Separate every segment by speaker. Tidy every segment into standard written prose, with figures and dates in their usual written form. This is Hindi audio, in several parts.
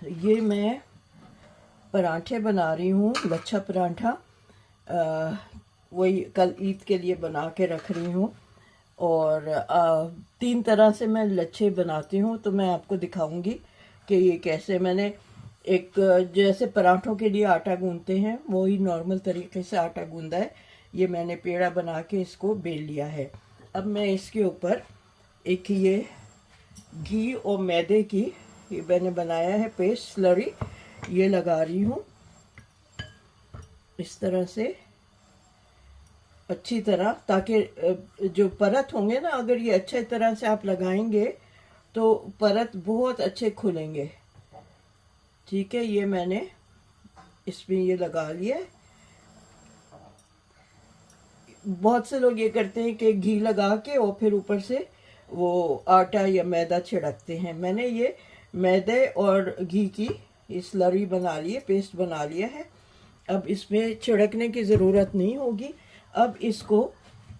Speaker 1: ये मैं पराठे बना रही हूँ, लच्छा पराठा। वही कल ईद के लिए बना के रख रही हूँ। और 3 तरह से मैं लच्छे बनाती हूँ, तो मैं आपको दिखाऊंगी कि ये कैसे। मैंने एक जैसे पराठों के लिए आटा गूंदते हैं वही नॉर्मल तरीके से आटा गूंदा है। ये मैंने पेड़ा बना के इसको बेल लिया है। अब मैं इसके ऊपर एक ये घी और मैदे की ये मैंने बनाया है पेस्ट स्लरी, ये लगा रही हूँ इस तरह से अच्छी तरह, ताकि जो परत होंगे ना, अगर ये अच्छे तरह से आप लगाएंगे तो परत बहुत अच्छे खुलेंगे। ठीक है, ये मैंने इसमें ये लगा लिया। बहुत से लोग ये करते हैं कि घी लगा के और फिर ऊपर से वो आटा या मैदा छिड़कते हैं। मैंने ये मैदे और घी की स्लरी बना ली है, पेस्ट बना लिया है। अब इसमें छिड़कने की ज़रूरत नहीं होगी। अब इसको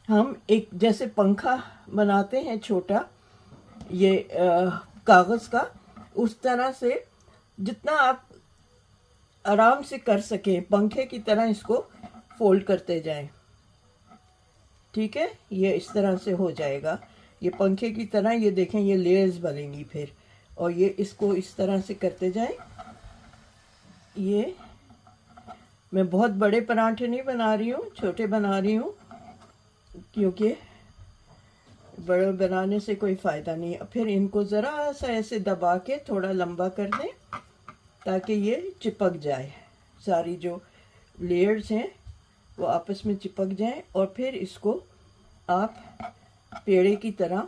Speaker 1: हम एक जैसे पंखा बनाते हैं छोटा, ये कागज़ का, उस तरह से जितना आप आराम से कर सकें पंखे की तरह इसको फोल्ड करते जाएं। ठीक है, ये इस तरह से हो जाएगा, ये पंखे की तरह। ये देखें, ये लेयर्स बनेंगी फिर, और ये इसको इस तरह से करते जाएं। ये मैं बहुत बड़े पराठे नहीं बना रही हूँ, छोटे बना रही हूँ, क्योंकि बड़े बनाने से कोई फ़ायदा नहीं है। फिर इनको ज़रा सा ऐसे दबा के थोड़ा लंबा कर दें ताकि ये चिपक जाए, सारी जो लेयर्स हैं वो आपस में चिपक जाएं। और फिर इसको आप पेड़े की तरह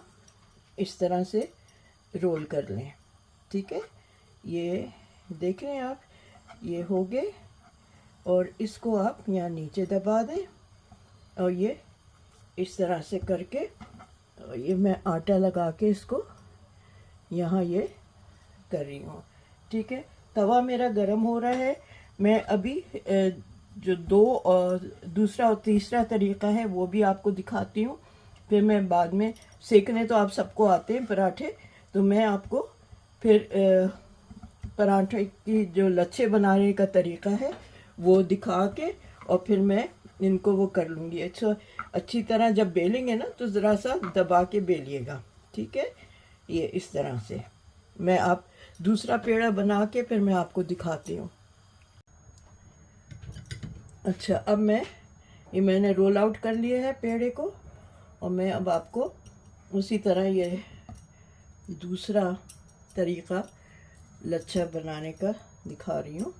Speaker 1: इस तरह से रोल कर लें। ठीक है, ये देख रहे हैं आप, ये हो गए। और इसको आप यहाँ नीचे दबा दें, और ये इस तरह से करके, और ये मैं आटा लगा के इसको यहाँ ये कर रही हूँ। ठीक है, तवा मेरा गरम हो रहा है। मैं अभी जो दो और दूसरा और तीसरा तरीका है वो भी आपको दिखाती हूँ। फिर मैं बाद में, सेकने तो आप सबको आते हैं पराठे, तो मैं आपको फिर पराठे की जो लच्छे बनाने का तरीका है वो दिखा के, और फिर मैं इनको वो कर लूँगी। अच्छा, अच्छी तरह जब बेलेंगे ना तो ज़रा सा दबा के बेलिएगा। ठीक है, ये इस तरह से मैं आप दूसरा पेड़ा बना के फिर मैं आपको दिखाती हूँ। अच्छा, अब मैंने रोल आउट कर लिया है पेड़े को, और मैं अब आपको उसी तरह ये दूसरा तरीका लच्छा बनाने का दिखा रही हूँ।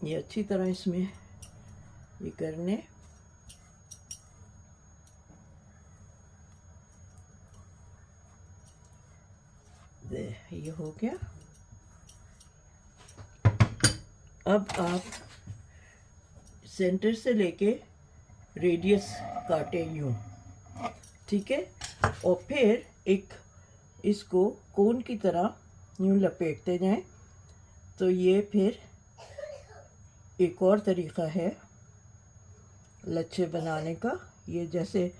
Speaker 1: ये अच्छी तरह इसमें ये करने, ये हो गया। अब आप सेंटर से लेके रेडियस काटे यूँ। ठीक है, और फिर एक इसको कोन की तरह यूँ लपेटते जाएं। तो ये फिर एक और तरीका है लच्छे बनाने का। ये जैसे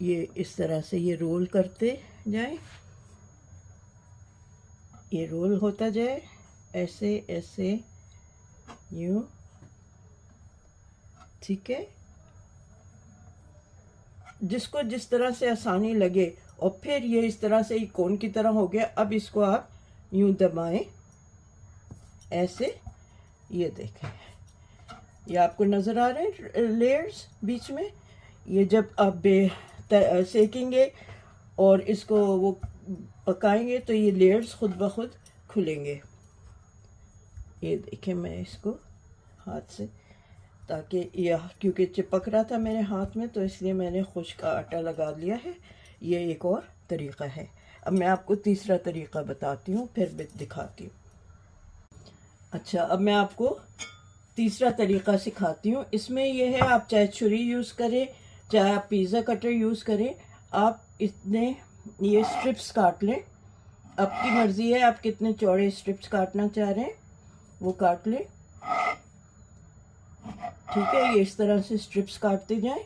Speaker 1: ये इस तरह से ये रोल करते जाएं, ये रोल होता जाए ऐसे ऐसे यूँ। ठीक है, जिसको जिस तरह से आसानी लगे। और फिर ये इस तरह से कोन की तरह हो गया। अब इसको आप यूँ दबाएं ऐसे, ये देखें, ये आपको नज़र आ रहे हैं लेयर्स बीच में। ये जब आप सेकेंगे और इसको वो पकाएंगे तो ये लेयर्स खुद ब खुद खुलेंगे। ये देखें, मैं इसको हाथ से, ताकि यह क्योंकि चिपक रहा था मेरे हाथ में तो इसलिए मैंने खुश्क आटा लगा लिया है। ये एक और तरीका है। अब मैं आपको तीसरा तरीका बताती हूँ, फिर दिखाती हूँ। अच्छा, अब मैं आपको तीसरा तरीका सिखाती हूँ। इसमें यह है, आप चाहे छुरी यूज़ करें, चाहे आप पिज़्ज़ा कटर यूज़ करें, आप इतने ये स्ट्रिप्स काट लें। आपकी मर्ज़ी है आप कितने चौड़े स्ट्रिप्स काटना चाह रहे हैं वो काट लें। ठीक है, ये इस तरह से स्ट्रिप्स काटते जाएं।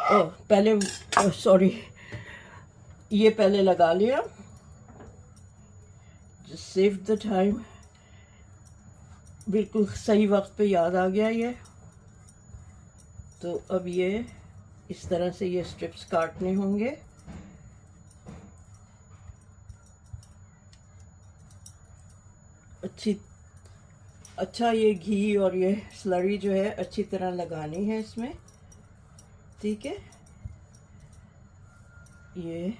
Speaker 1: पहले सॉरी, ये पहले लगा लिया, सेव द टाइम, बिल्कुल सही वक्त पे याद आ गया ये। तो अब ये इस तरह से ये स्ट्रिप्स काटने होंगे। अच्छा ये घी और ये स्लरी जो है अच्छी तरह लगानी है इसमें, ठीक है। ये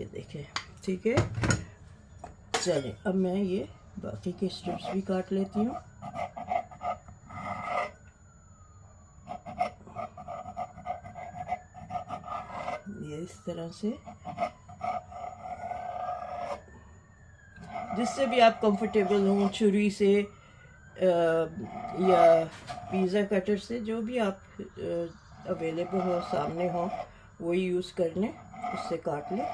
Speaker 1: देखें, ठीक है। चलिए अब मैं ये बाकी के स्ट्रिप्स भी काट लेती हूँ। ये इस तरह से, जिससे भी आप कंफर्टेबल हों, छुरी से या पिज़्ज़ा कटर से, जो भी आप अवेलेबल हो, सामने हो, वही यूज़ कर लें, उससे काट लें।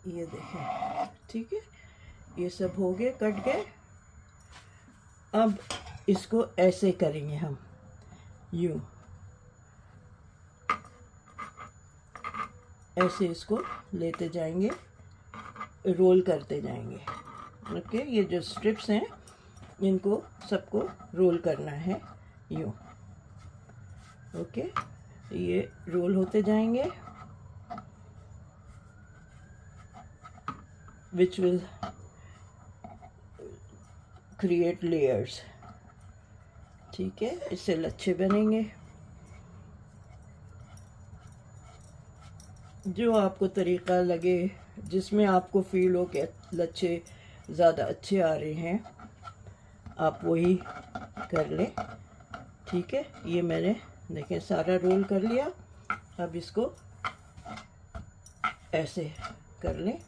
Speaker 1: ये देखें, ठीक है, ये सब हो गए, कट गए। अब इसको ऐसे करेंगे हम, यूँ ऐसे इसको लेते जाएंगे, रोल करते जाएंगे। ओके, ये जो स्ट्रिप्स हैं इनको सबको रोल करना है यूँ। ओके, ये रोल होते जाएंगे, विच विल क्रिएट लेयर्स, ठीक है। इससे लच्छे बनेंगे। जो आपको तरीक़ा लगे, जिसमें आपको फील हो कि लच्छे ज़्यादा अच्छे आ रहे हैं, आप वही कर लें, ठीक है। ये मैंने देखें सारा रोल कर लिया। अब इसको ऐसे कर लें।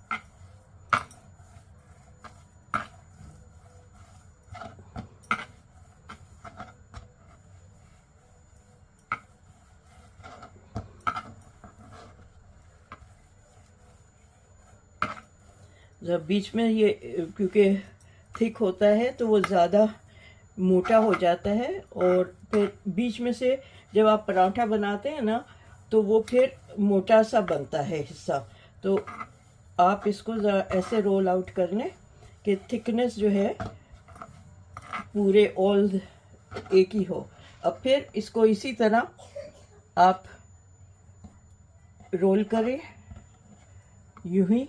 Speaker 1: जब बीच में ये, क्योंकि थिक होता है तो वो ज़्यादा मोटा हो जाता है, और फिर बीच में से जब आप पराठा बनाते हैं ना, तो वो फिर मोटा सा बनता है हिस्सा। तो आप इसको ज़रा ऐसे रोल आउट कर लें कि थिकनेस जो है पूरे ऑल एक ही हो। अब फिर इसको इसी तरह आप रोल करें, यूं ही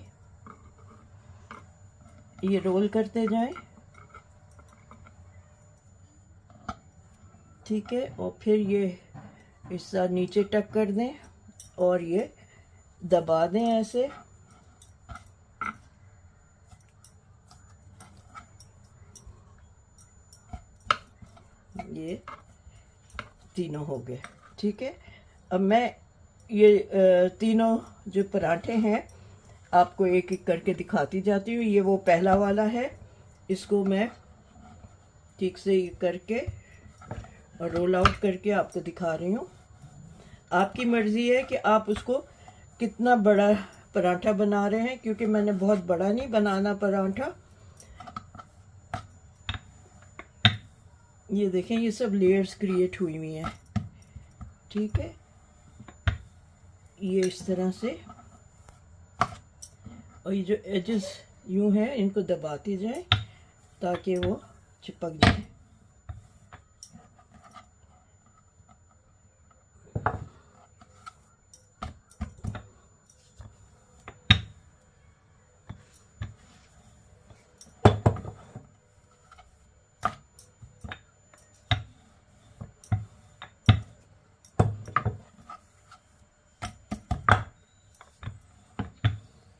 Speaker 1: ये रोल करते जाएं, ठीक है। और फिर ये हिस्सा नीचे टक कर दें और ये दबा दें ऐसे। ये तीनों हो गए, ठीक है। अब मैं ये तीनों जो पराठे हैं आपको एक एक करके दिखाती जाती हूँ। ये वो पहला वाला है, इसको मैं ठीक से ये करके और रोल आउट करके आपको दिखा रही हूँ। आपकी मर्ज़ी है कि आप उसको कितना बड़ा पराठा बना रहे हैं, क्योंकि मैंने बहुत बड़ा नहीं बनाना पराठा। ये देखें, ये सब लेयर्स क्रिएट हुई हुई हैं, ठीक है। ये इस तरह से, और ये जो एजेस यूं है इनको दबाती जाए ताकि वो चिपक जाए।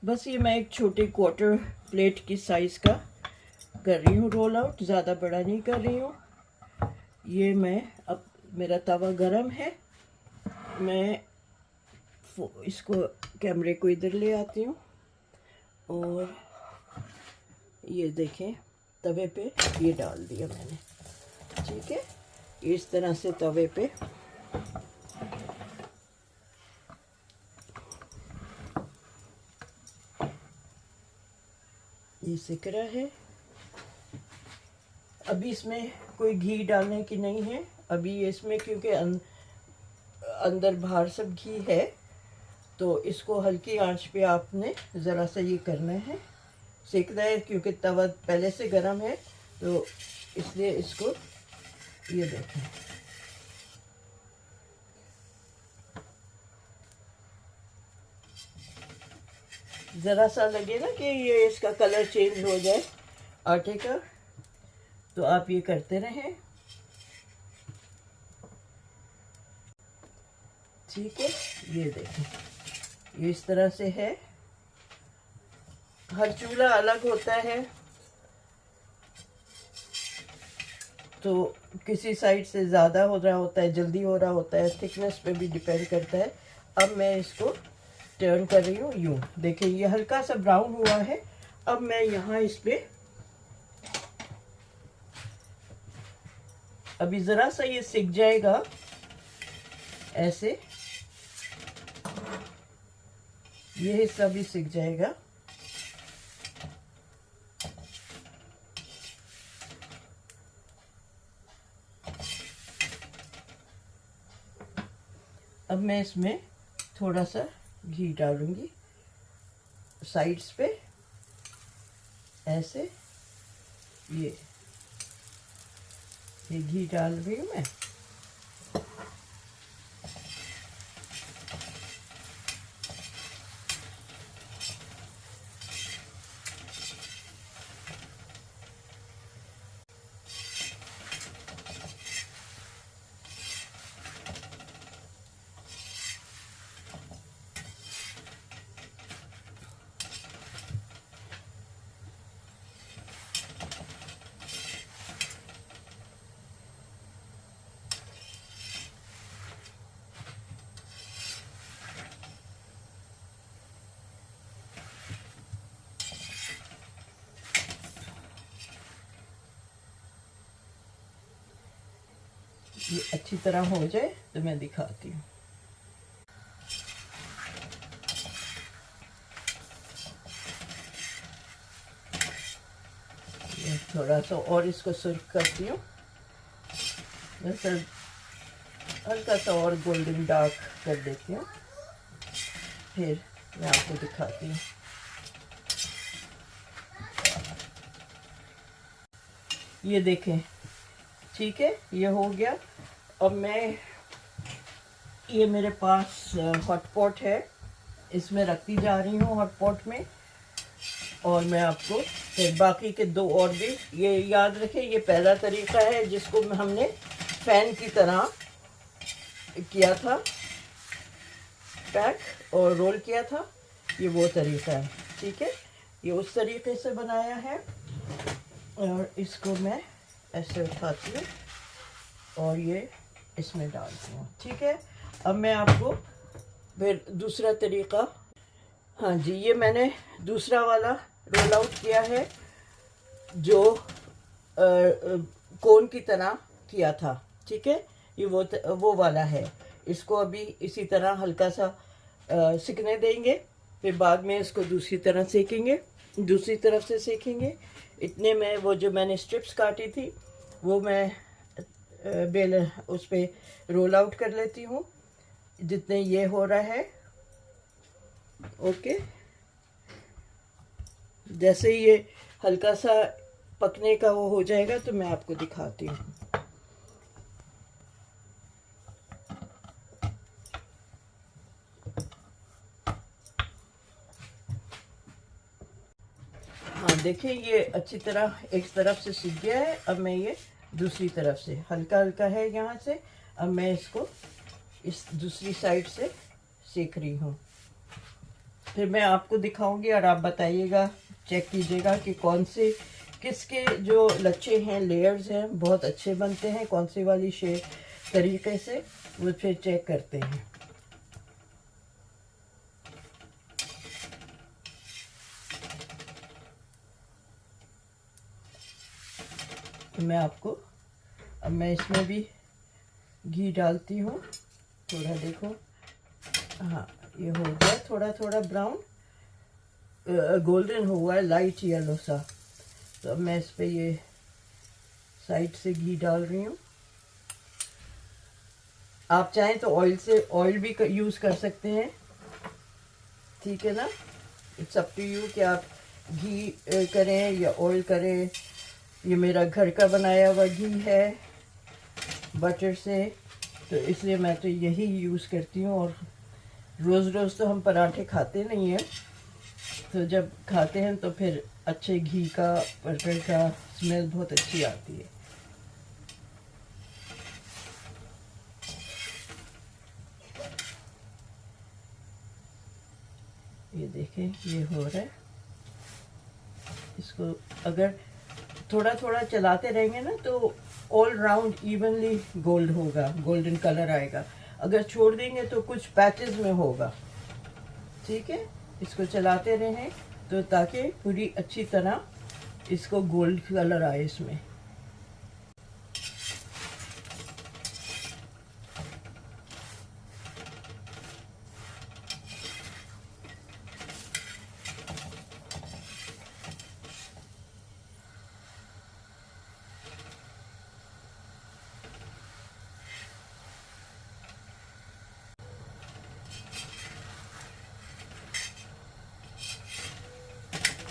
Speaker 1: बस ये मैं एक छोटे क्वार्टर प्लेट की साइज़ का कर रही हूँ रोल आउट, ज़्यादा बड़ा नहीं कर रही हूँ। ये मैं, अब मेरा तवा गरम है, मैं इसको कैमरे को इधर ले आती हूँ और ये देखें तवे पे ये डाल दिया मैंने, ठीक है। इस तरह से तवे पे ये सिक रहा है। अभी इसमें कोई घी डालने की नहीं है, अभी इसमें क्योंकि अंदर बाहर सब घी है, तो इसको हल्की आंच पे आपने ज़रा सा ये करना है, सेकना है, क्योंकि तवा पहले से गर्म है, तो इसलिए इसको ये देखें। ज़रा सा लगे ना कि ये इसका कलर चेंज हो जाए आटे का, तो आप ये करते रहें। ठीक है, ये देखें, ये इस तरह से है। हर चूल्हा अलग होता है, तो किसी साइड से ज़्यादा हो रहा होता है, जल्दी हो रहा होता है, थिकनेस पे भी डिपेंड करता है। अब मैं इसको टर्न कर रही हूँ यूँ। देखिए ये हल्का सा ब्राउन हुआ है। अब मैं यहाँ इस पे अभी ज़रा सा ये सिक जाएगा ऐसे, ये हिस्सा भी सिक जाएगा। अब मैं इसमें थोड़ा सा घी डालूंगी साइड्स पे ऐसे, ये घी डाल रही हूँ मैं। ये अच्छी तरह हो जाए तो मैं दिखाती हूँ। ये थोड़ा सा और इसको सर्व करती हूँ, हल्का सा और गोल्डन डार्क कर देती हूँ, फिर मैं आपको दिखाती हूँ। ये देखें, ठीक है, ये हो गया। अब मैं ये मेरे पास हॉट पॉट है, इसमें रखती जा रही हूँ हॉट पॉट में। और मैं आपको फिर बाकी के दो और भी, ये याद रखें, ये पहला तरीका है जिसको हमने फैन की तरह किया था, पैक और रोल किया था, ये वो तरीका है। ठीक है, ये उस तरीके से बनाया है। और इसको मैं ऐसे उठाती हूँ और ये इसमें डालती हूँ। ठीक है, अब मैं आपको फिर दूसरा तरीका, हाँ जी, ये मैंने दूसरा वाला रोल आउट किया है जो कोन की तरह किया था। ठीक है, ये वो वाला है। इसको अभी इसी तरह हल्का सा सिकने देंगे, फिर बाद में इसको दूसरी तरह सेकेंगे, दूसरी तरफ से सेकेंगे। इतने में वो जो मैंने स्ट्रिप्स काटी थी वो मैं बेल उस पे रोल आउट कर लेती हूँ, जितने ये हो रहा है। ओके, जैसे ही ये हल्का सा पकने का वो हो जाएगा तो मैं आपको दिखाती हूँ। हाँ देखिए, ये अच्छी तरह एक तरफ से सीख गया है। अब मैं ये दूसरी तरफ से हल्का हल्का है यहाँ से, अब मैं इसको इस दूसरी साइड से सेक रही हूँ। फिर मैं आपको दिखाऊंगी और आप बताइएगा, चेक कीजिएगा कि कौन से किसके जो लच्छे हैं, लेयर्स हैं, बहुत अच्छे बनते हैं, कौन सी वाली तरीके से, वो फिर चेक करते हैं। मैं आपको, अब मैं इसमें भी घी डालती हूँ थोड़ा, देखो, हाँ ये हो गया थोड़ा थोड़ा ब्राउन, गोल्डन हुआ है, लाइट येलो सा। तो अब मैं इस पे ये साइड से घी डाल रही हूँ। आप चाहें तो ऑयल से ऑयल भी यूज़ कर सकते हैं, ठीक है ना। इट्स अप टू यू कि आप घी करें या ऑयल करें। ये मेरा घर का बनाया हुआ घी है बटर से, तो इसलिए मैं तो यही यूज़ करती हूँ। और रोज़ रोज़ तो हम पराठे खाते नहीं हैं, तो जब खाते हैं तो फिर अच्छे घी का बटर का स्मेल बहुत अच्छी आती है। ये देखें ये हो रहा है। इसको अगर थोड़ा थोड़ा चलाते रहेंगे ना तो ऑल राउंड इवनली गोल्ड होगा, गोल्डन कलर आएगा। अगर छोड़ देंगे तो कुछ पैचेस में होगा, ठीक है। इसको चलाते रहें तो ताकि पूरी अच्छी तरह इसको गोल्ड कलर आए इसमें।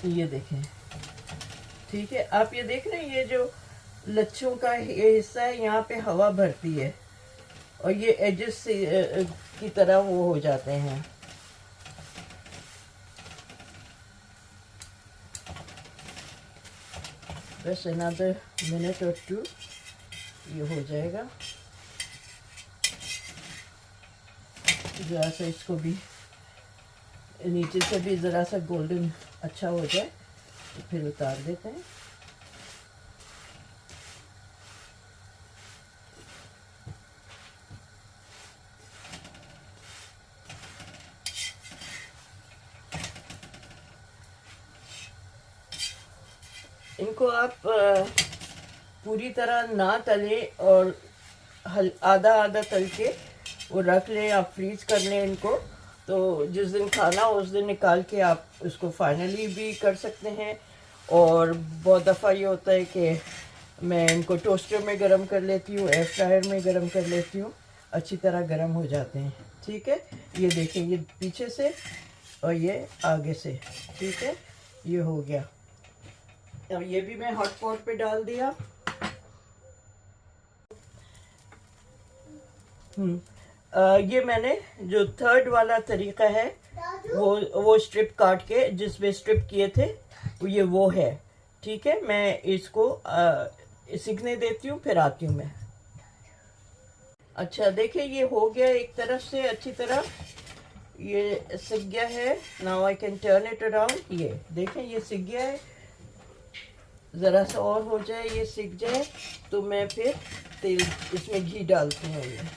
Speaker 1: ये देखें, ठीक है। आप ये देख रहे हैं ये जो लच्छों का ये हिस्सा है यहाँ पे हवा भरती है और ये एजेस से की तरह वो हो जाते हैं। बस अनदर मिनट और 2 ये हो जाएगा। ज़रा सा इसको भी नीचे से भी ज़रा सा गोल्डन अच्छा हो जाए तो फिर उतार देते हैं। इनको आप पूरी तरह ना तलें और आधा आधा तल के वो रख लें, आप फ्रीज कर लें इनको। तो जिस दिन खाना उस दिन निकाल के आप उसको फाइनली भी कर सकते हैं। और बहुत दफ़ा ये होता है कि मैं इनको टोस्टर में गरम कर लेती हूँ, एयर फ्रायर में गरम कर लेती हूँ, अच्छी तरह गरम हो जाते हैं, ठीक है। ये देखें ये पीछे से और ये आगे से, ठीक है। ये हो गया। अब ये भी मैं हॉट पॉट पे डाल दिया। ये मैंने जो थर्ड वाला तरीका है वो स्ट्रिप काट के जिसमें स्ट्रिप किए थे वो है, ठीक है। मैं इसको सीखने देती हूँ, फिर आती हूँ मैं। अच्छा देखिए ये हो गया एक तरफ से अच्छी तरह, ये सिक गया है। Now I can turn it around. ये देखें ये सिक गया है, ज़रा सा और हो जाए ये सिक जाए तो मैं फिर तेल इसमें घी डालती हूँ। ये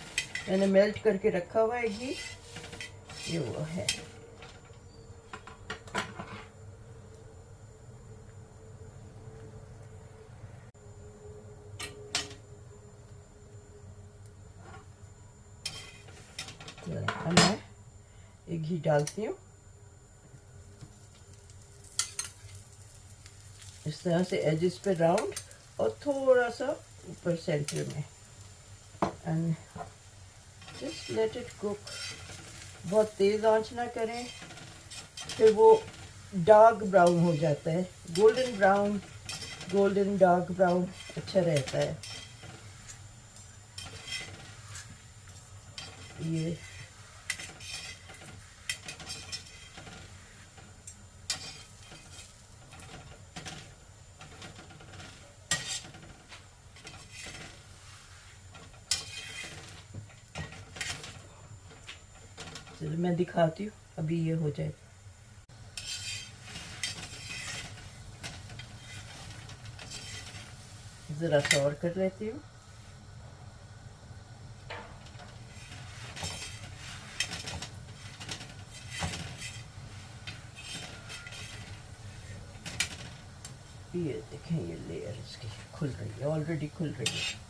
Speaker 1: मैंने मेल्ट करके रखा हुआ है घी, ये वो है। मैं एक घी डालती हूँ इस तरह से एजेस पे राउंड और थोड़ा सा ऊपर सेंटर में, and just let it cook. बहुत तेज़ आंच ना करें, फिर वो डार्क ब्राउन हो जाता है। Golden brown, golden dark brown अच्छा रहता है। ये चलो मैं दिखाती हूँ, अभी ये हो जाए। ज़रा सा और कर लेती हूँ। ये देखें ये लेयर इसकी खुल रही है, ऑलरेडी खुल रही है।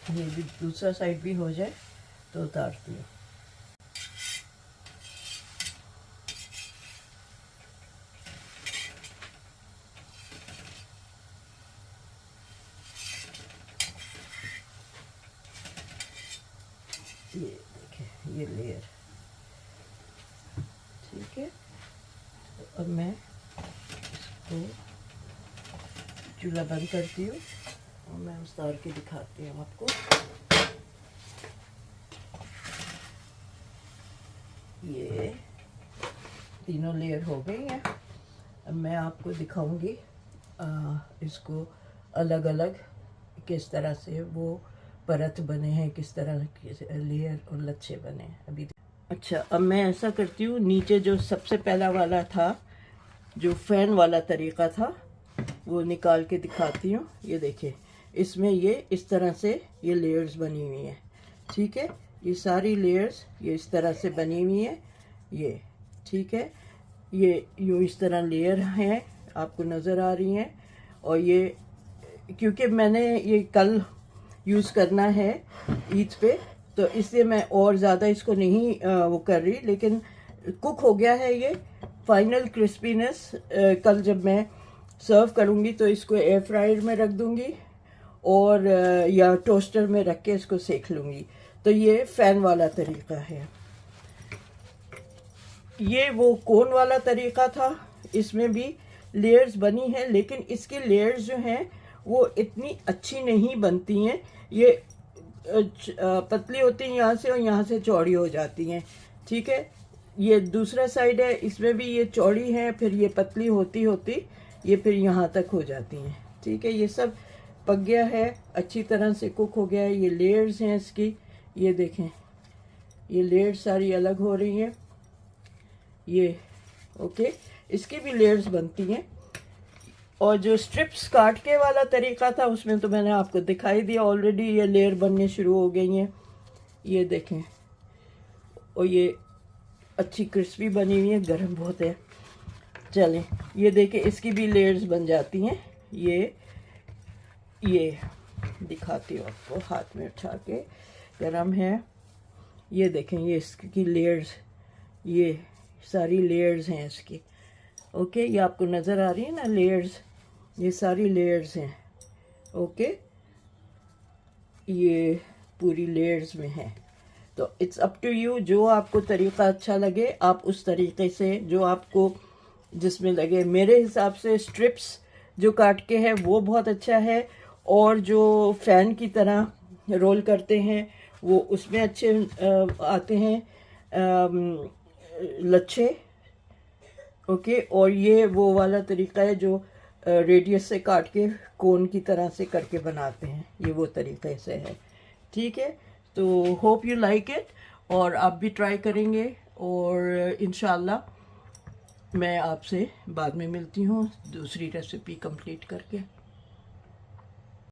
Speaker 1: ये भी दूसरा साइड भी हो जाए तो उतारती हूँ। ये देखिए ये लेयर, ठीक है। तो अब मैं इसको चूल्हा बंद करती हूँ और मैं उतार के दिखाती हूँ आपको। ये तीनों लेयर हो गई हैं। अब मैं आपको दिखाऊंगी इसको अलग अलग किस तरह से वो परत बने हैं, किस तरह के लेयर और लच्छे बने हैं अभी। अच्छा, अब मैं ऐसा करती हूँ, नीचे जो सबसे पहला वाला था, जो फैन वाला तरीका था, वो निकाल के दिखाती हूँ। ये देखिए, इसमें ये इस तरह से ये लेयर्स बनी हुई हैं, ठीक है। ये सारी लेयर्स ये इस तरह से बनी हुई हैं, ये ठीक है। ये यूँ इस तरह लेयर हैं, आपको नज़र आ रही हैं। और ये क्योंकि मैंने ये कल यूज़ करना है ईद पे, तो इसलिए मैं और ज़्यादा इसको नहीं वो कर रही, लेकिन कुक हो गया है ये। फाइनल क्रिस्पीनेस कल जब मैं सर्व करूँगी तो इसको एयर फ्रायर में रख दूँगी और या टोस्टर में रख के इसको सेक लूँगी। तो ये फ़ैन वाला तरीका है। ये वो कोन वाला तरीका था, इसमें भी लेयर्स बनी हैं, लेकिन इसकी लेयर्स जो हैं वो इतनी अच्छी नहीं बनती हैं। ये पतली होती हैं यहाँ से और यहाँ से चौड़ी हो जाती हैं, ठीक है। ये दूसरा साइड है, इसमें भी ये चौड़ी हैं, फिर ये पतली होती होती ये फिर यहाँ तक हो जाती हैं, ठीक है। ये सब पक गया है, अच्छी तरह से कुक हो गया है। ये लेयर्स हैं इसकी, ये देखें, ये लेयर्स सारी अलग हो रही हैं। ये ओके, इसकी भी लेयर्स बनती हैं। और जो स्ट्रिप्स काट के वाला तरीका था उसमें तो मैंने आपको दिखाई दिया ऑलरेडी, ये लेयर बनने शुरू हो गई हैं, ये देखें। और ये अच्छी क्रिस्पी बनी हुई है, गर्म बहुत है। चलें, ये देखें, इसकी भी लेयर्स बन जाती हैं। ये दिखाती हूँ आपको, हाथ में उठा के, गर्म है। ये देखें, ये इसकी लेयर्स, ये सारी लेयर्स हैं इसकी, ओके। ये आपको नज़र आ रही है ना लेयर्स, ये सारी लेयर्स हैं, ओके। ये पूरी लेयर्स में है। तो इट्स अप टू यू, जो आपको तरीका अच्छा लगे आप उस तरीके से, जो आपको जिसमें लगे। मेरे हिसाब से स्ट्रिप्स जो काट के है वो बहुत अच्छा है, और जो फ़ैन की तरह रोल करते हैं वो उसमें अच्छे आते हैं लच्छे, ओके। और ये वो वाला तरीका है जो रेडियस से काट के कोन की तरह से करके बनाते हैं, ये वो तरीके से है, ठीक है। तो होप यू लाइक इट, और आप भी ट्राई करेंगे, और इंशाल्लाह मैं आपसे बाद में मिलती हूँ दूसरी रेसिपी कंप्लीट करके।